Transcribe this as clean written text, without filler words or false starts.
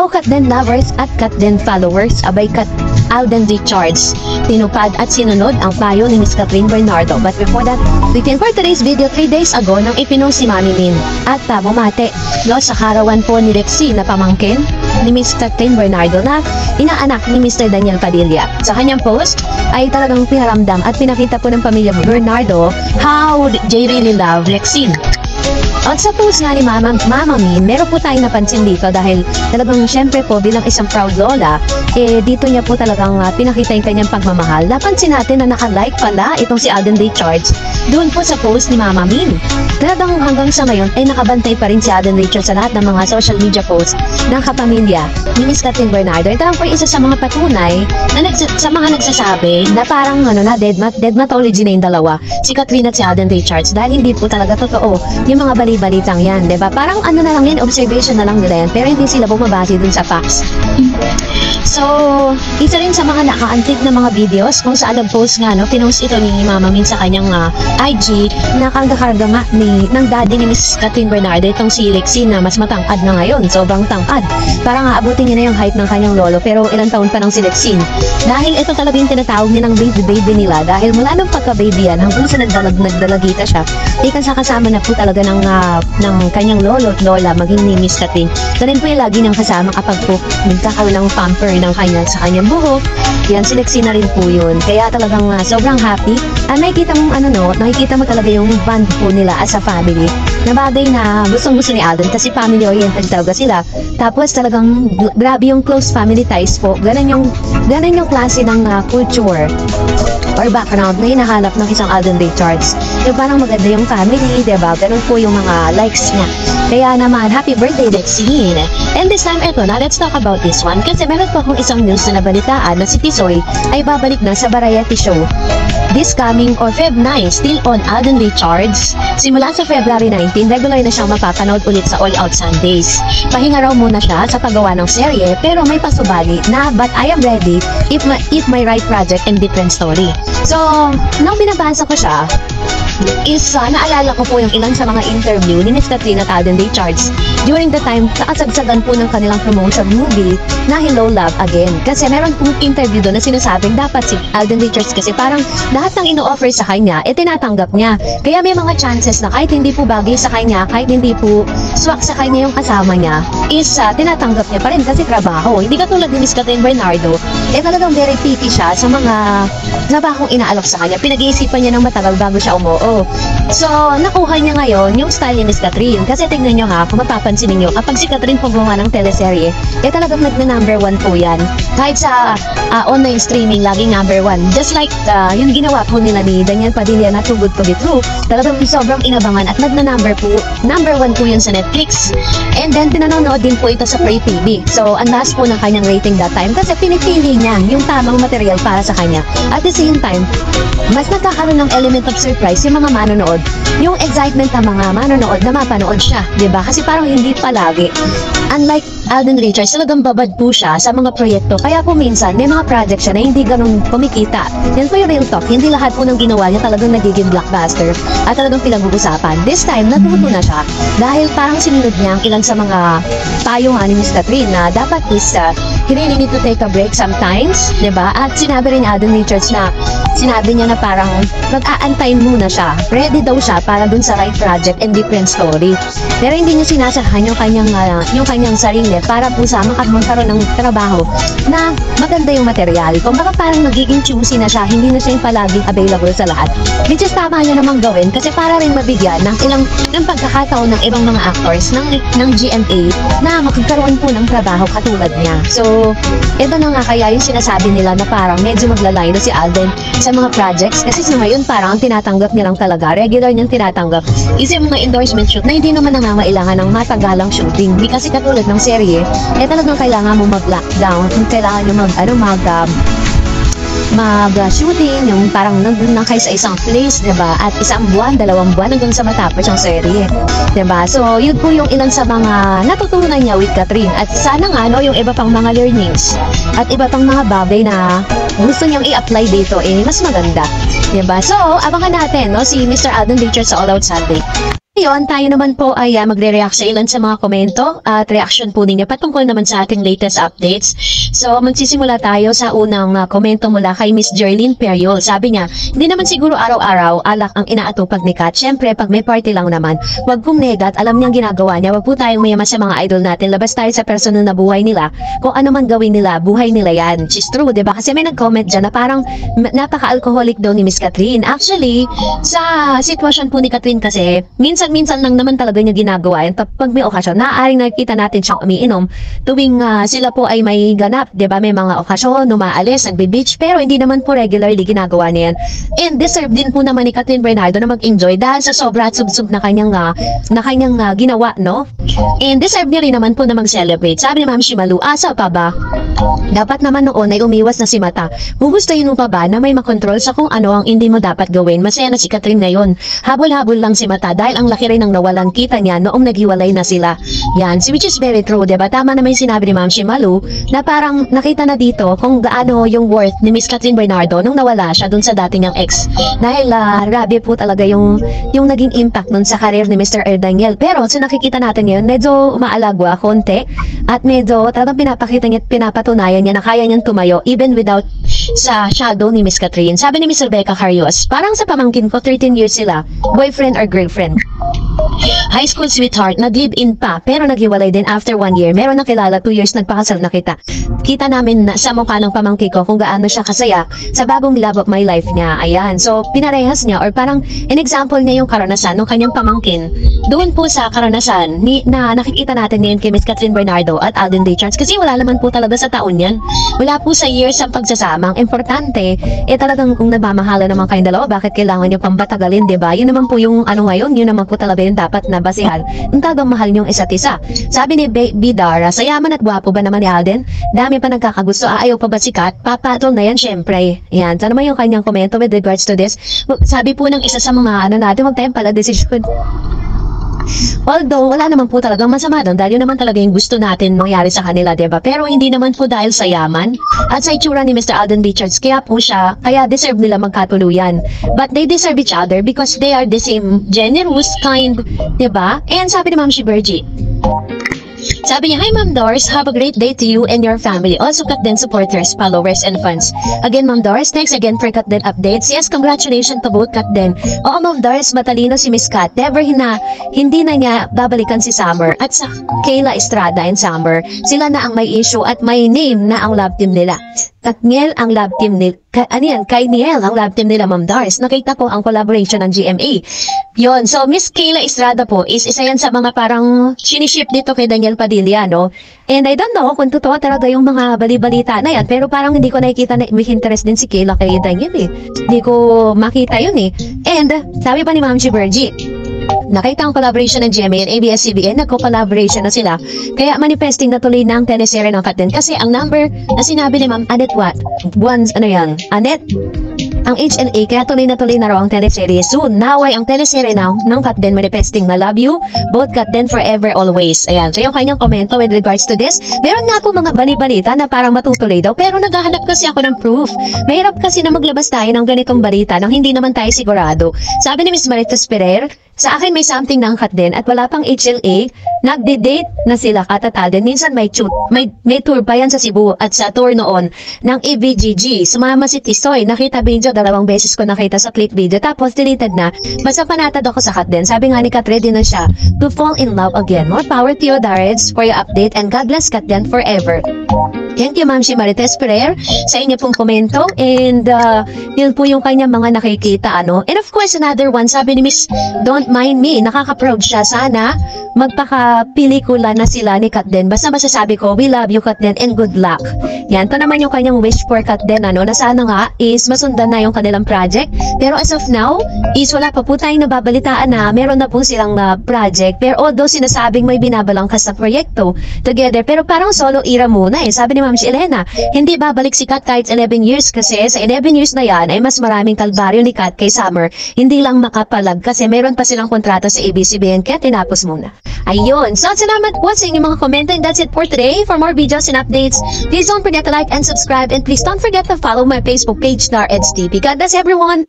Hello Katden lovers at Katden followers, abay Alden Richards. Tinupad at sinunod ang payo ni Miss Catherine Bernardo. But before that, within for today's video, 3 days ago nang ipinost si Mami Min at bumate sa karawan po ni Lexie na pamangkin ni Miss Catherine Bernardo na inaanak ni Mr. Daniel Padilla. Sa kanyang post ay talagang pinaramdam at pinakita po ng pamilya Bernardo how they really love Lexie. At sa post nga ni Mama Min, meron po tayong napansin dito dahil talagang syempre po bilang isang proud lola, dito niya po talagang pinakita yung kanyang pagmamahal. Napansin natin na naka-like pala itong si Alden Richards doon po sa post ni Mama Min. Talagang hanggang sa ngayon ay nakabantay pa rin si Alden Richards sa lahat ng mga social media posts ng kapamilya ni Miss Catherine Bernardo. Ito lang po isa sa mga patunay na sa mga nagsasabi na parang dead matology na yung dalawa, si Catherine at si Alden Richards, dahil hindi po talaga totoo yung mga balitang yan, diba? Parang ano na lang yan, observation na lang nila yan, pero hindi sila bumabase dun sa facts. So, isa rin sa mga naka-antik na mga videos kung saan nag-post nga, pinost ito ni Mama Min sa kanyang IG na karga-karga nga ng daddy ni Miss Catherine Bernardo, itong si Lexie na mas matangkad na ngayon, sobrang tangkad. Parang aabutin niya na yung height ng kanyang lolo, pero ilang taon pa lang si Lexie. Dahil ito talaga yung tinatawag niya ng baby nila, dahil mula nung pagka-baby yan, hanggang sa nagdalagita siya, kasama na po talaga ng kanyang lolo at lola, maging ni Miss Catherine. Ganun po yung lagi niyang kasama kapag po nagkakaroon ng pamper ng sa kanyang buhok. Yan, si Lexie na rin po yun. Kaya talagang sobrang happy. Nakikita mo talaga yung bond po nila as a family. Na bagay na gustong-gusto ni Alden kasi family oriented talaga sila. Tapos talagang grabe yung close family ties po. Ganun yung klase ng culture or background na hinahanap ng isang Alden Richards. Yung parang maganda yung family, diba? Ganun po yung mga likes niya. Kaya naman, happy birthday, Lexie! And this time, eto na, let's talk about this one. Kasi meron po akong isang news na nabalitaan na si Tisoy ay babalik na sa variety show. This coming or Feb 9, still on Alden Richards. Simula sa February 19, regular na siyang mapapanood ulit sa All Out Sundays. Pahinga raw muna siya sa paggawa ng serye, pero may pasubali na but I am ready if my right project and different story. So, nung binabasa ko siya, naalala ko po yung ilang sa mga interview ni Miss Catherine at Alden Richards during the time na kasagsagan po ng kanilang promotion movie na Hello Love Again. Kasi meron pong interview doon na sinasabing dapat si Alden Richards kasi parang lahat ng ino-offer sa kanya, tinatanggap niya. Kaya may mga chances na kahit hindi po bagay sa kanya, kahit hindi po swak sa kanya yung kasama niya, tinatanggap niya pa rin kasi trabaho. Hindi katulad ni Miss Catherine Bernardo, talagang very picky siya sa mga trabahong inaalok sa kanya. Pinag-iisipan niya ng matagal bago siya umuo. So, nakuha niya ngayon yung style ni Miss Catherine. Kasi tignan nyo kung mapapansin niyo, kapag si Catherine po gumawa ng teleserye, talagang nagna-number 1 po yan. Kahit sa online streaming, laging number 1. Just like yung ginawa po nila ni Daniel Padilla na Too Good to Be True, talagang sobrang inabangan at nagna-number 1 po yun sa Netflix. And then, pinanonood din po ito sa Free TV. So, ang taas po ng kanyang rating that time kasi pinipili niya yung tamang material para sa kanya. At the same time, mas nagkakaroon ng element of surprise yung mga manonood. Yung excitement ng mga manonood na mapanood siya, diba? Kasi parang hindi palagi. Unlike Alden Richards, talagang babad po siya sa mga proyekto. Kaya po minsan, may mga project siya na hindi ganun kumikita. Yan po yung real talk. Hindi lahat po ng ginawa niya talagang nagiging blockbuster at talagang pinag-uusapan. This time, natuto na siya. Dahil parang sinunod niya ang ilan sa mga payo nga ni Miss Catherine na dapat you really need to take a break sometimes, diba? At sinabi rin ni Alden Richards na sinabi niya na parang mag-aantay muna siya. Ready daw siya para dun sa right project and different story. Pero hindi niya sinasahan yung kanyang sarili para po sa magkaroon ng trabaho na maganda yung material. Kung baka parang magiging choosy na siya, hindi na siya yung palaging available sa lahat. Which is tama niya namang gawin kasi para rin mabigyan ng pagkakataon ng ibang mga actors ng GMA na magkaroon po ng trabaho katulad niya. So, ito na nga kaya yung sinasabi nila na parang medyo maglalay na si Alden sa mga projects kasi sa ngayon parang ang tinatanggap niya lang talaga, regular niyang tinatanggap is yung mga endorsement shoot na hindi naman nangangailangan ng matagalang shooting. Hindi kasi katulad ng serye, talagang kailangan mo mag-lockdown, kailangan mo mag-shooting, yung parang nandun lang kayo sa isang place, diba? At 1 buwan, 2 buwan hanggang sa matapos yung serye, diba? So, yun po yung ilan sa mga natutunan niya with Catherine. At sana nga, yung iba pang mga learnings at iba pang mga bagay na gusto niyang i-apply dito, mas maganda, diba? So, abangan natin, si Mr. Alden Richards sa All Out Sunday. Ngayon, tayo naman po ay magre-react sa ilan sa mga komento at reaction po ninyo patungkol naman sa ating latest updates. So, magsisimula tayo sa unang komento mula kay Miss Jerlyn Periol. Sabi niya, hindi naman siguro araw-araw alak ang inaatupag ni Kat. Siyempre, pag may party lang naman, wag pong negat, alam niyang ginagawa niya. Wag po tayong mayama sa mga idol natin. Labas tayo sa personal na buhay nila. Kung ano man gawin nila, buhay nila yan. Which is true, diba? Kasi may nag-comment dyan na parang napaka-alcoholic daw ni Miss Catherine. Actually, sa sitwasyon po ni Catherine kasi, minsan lang naman talaga niya ginagawa yan. Pag may okasyon, naaaring nakikita natin siyang umiinom tuwing sila po ay may ganap, diba? May mga okasyon, umaalis, nagbe-beach, pero hindi naman po regularly ginagawa niya yan. And deserve din po naman ni Catherine Bernardo na mag-enjoy dahil sa sobra at subsub na kanyang ginawa, no? And deserve niya rin naman po na mag-celebrate. Sabi ni Ma'am Shimalu, asa pa ba? Dapat naman noon ay umiwas na si Mata. Gugustuhin mo pa ba na may makontrol sa kung ano ang hindi mo dapat gawin? Masaya na si Catherine ngayon. Habol-habol lang si Mata dahil ang laki rin ng nawalan kita niya noong naghiwalay na sila. Yan, which is very true, diba? Tama na may sinabi ni Ma'am Shimalu na parang nakita na dito kung gaano yung worth ni Miss Catherine Bernardo nung nawala siya dun sa dati niyang ex. Dahil grabe po talaga yung naging impact nun sa career ni Mr. Daniel. Pero so nakikita natin ngayon, medyo maalagwa konti at medyo talagang pinapakita niya at pinapatunayan niya na kaya niyang tumayo even without sa shadow ni Miss Catherine. Sabi ni Miss Rebecca Carrios, parang sa pamangkin ko 13 years sila, boyfriend or girlfriend. High school sweetheart, nag-live-in pa, pero naghiwalay din after 1 year. Meron nakilala, 2 years nagpakasal na kita. Kita namin na, sa mukha ng pamangkin ko kung gaano siya kasaya sa bagong love of my life niya. Ayan, so pinarehas niya or parang in example niya yung karanasan ng kanyang pamangkin. Doon po sa karanasan na nakikita natin ngayon kay Miss Catherine Bernardo at Alden Richards kasi wala naman po talaga sa taon yan. Wala po sa years ang pagsasama. Ang importante, talagang kung nagmamahala naman kayong dalawa, bakit kailangan nyo pang batagalin, diba? Yun naman po yung ngayon, yun naman po talaga yung dapat na basihan ng talagang mahal niyong isa't isa. Sabi ni Bidara, sayaman at gwapo ba naman ni Alden? Dami pa nagkakagusto, ayaw pa ba si Kat? Papatol na yan, syempre. Yan, sana naman yung kanyang komento with regards to this. Sabi po ng isa sa mga natin, wag tayong pala decision. Although, wala naman po talagang masama doon dahil yun naman talaga yung gusto natin mangyari sa kanila, diba? Pero hindi naman po dahil sa yaman at sa itsura ni Mr. Alden Richards, kaya deserve nila magkatuluyan. But they deserve each other because they are the same generous, kind, diba? And sabi ni Ma'am Shiberji, sabi niya, hi Ma'am Doris, have a great day to you and your family. Also Kat Den supporters, followers, and fans. Again Ma'am Doris, thanks again for Kat Den updates. Yes, congratulations to both Kat Den. Oo Ma'am Doris, matalino si Miss Kat. Never hindi na niya babalikan si Summer at sa Kayla Estrada and Summer. Sila na ang may issue at may name na ang love team nila. Katniel ang love team nila. Kay Niel ang love team nila Ma'am Doris. Nakita ko ang collaboration ng GMA. Yon, so Miss Kayla Estrada po is isa yan sa mga parang siniship dito kay Daniel Padilla, no? And I don't know kung totoo talaga yung mga bali-balita na yan, pero parang hindi ko nakikita na may interest din si Kayla kay Daniel eh. Hindi ko makita yun eh. And sabi pa ni Ma'am Chiberji, nakita ang collaboration ng GMA and ABS-CBN, nagko-collaboration na sila. Kaya manifesting na tuloy ng teleserye ng Kat Den. Kasi ang number na sinabi ni Ma'am Annette Annette, ang HNA, kaya tuloy na raw ang teleserye. Soon, naway ang teleserye ng Kat Den manifesting na love you, both Kat Den forever always. Ayan, so yung kanyang komento with regards to this. Meron nga po mga bali-balita na parang matutuloy daw, pero naghahanap kasi ako ng proof. Mahirap kasi na maglabas tayo ng ganitong balita nang hindi naman tayo sigurado. Sabi ni Miss Marites Ferrer, sa akin may something ng Kat Den at wala pang HLA, nagde-date na sila Kat at Alden. Minsan may tour pa yan sa Cebu at sa tour noon ng EVGG. Sumama si Tisoy, nakita video 2 beses ko nakita sa clip video tapos deleted na. Basta panatad ako sa Kat Den. Sabi nga ni Kat, ready na siya to fall in love again. More power to you, Dareds, for your update and God bless Kat Den forever. Thank you Ma'am Marites Ferrer sa inyo pong komento and yun po yung kanyang mga nakikita ano. And of course another one, sabi ni Miss Don't Mind Me, nakaka-proud siya, sana magpaka-pelikula na sila ni Kat Den. Basta masasabi ko, we love you Kat Den and good luck. Yan, to naman yung kanyang wish for Kat Den ano, na sana nga is masundan na yung kanilang project. Pero as of now, is wala pa po tayong nababalitaan na meron na po silang project. Pero although sinasabing may binabalangkas na proyekto together, pero parang solo era muna eh. Sabi ni Ma'am Elena, hindi babalik si Kat kahit 11 years kasi sa 11 years na yan ay mas maraming kalbaryo ni Kat kay Summer. Hindi lang makapalag kasi meron pa silang kontrata sa ABS-CBN kaya tinapos muna. Ayun. So, salamat po sa inyong mga komento and that's it for today. For more videos and updates, please don't forget to like and subscribe and please don't forget to follow my Facebook page, Dareds TV. God bless everyone!